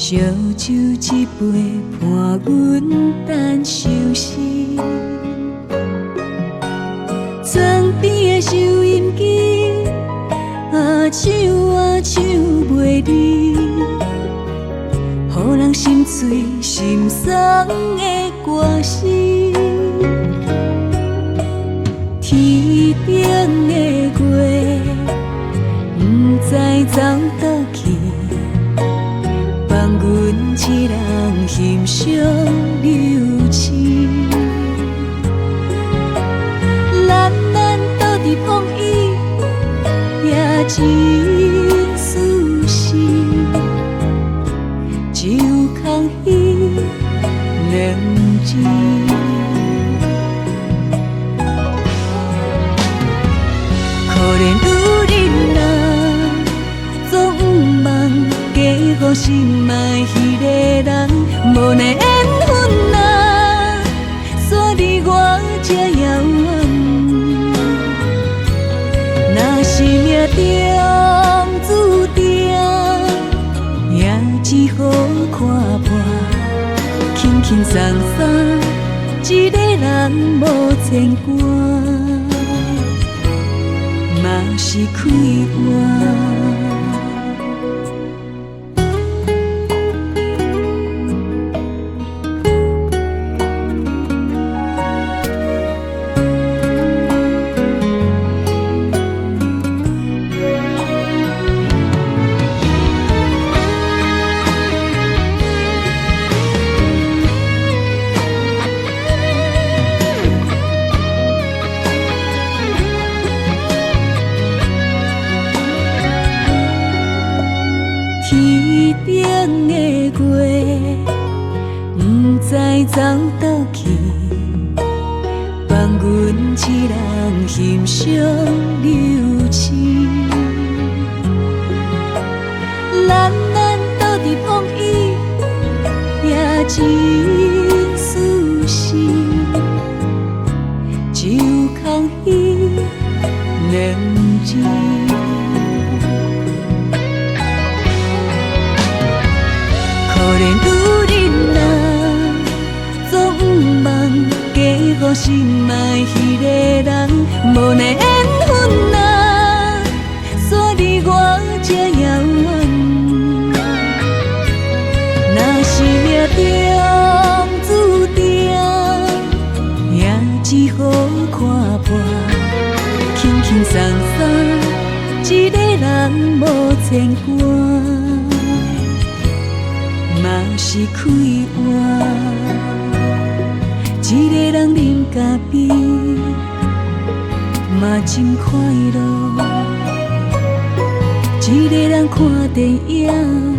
烧酒一杯，伴阮等收尸。床边的收音机，唱袂离，予人心碎心酸的歌词。天顶的月，不知走倒去，放阮一人欣赏流星。咱倒伫风雨，也真舒适，只有空虚两字。可怜有人啊，总梦嫁予心爱迄个人，无奈缘分啊，煞离我这遥远。若是命中注定，也只好看破，轻轻松松，一个人无牵挂。嘛是开我。天顶的月，不知走倒去，放阮一人欣赏流星。咱倒伫风雨，也真舒适，只有空虚两字。可怜有人啊，总梦嫁予心爱迄个人，无奈缘分啊，煞离我这遥远。若是命中注定，也只好看破，轻轻松松，一个人无牵挂。嘛是开活，一个人啉咖啡，嘛真快乐。一个人看电影。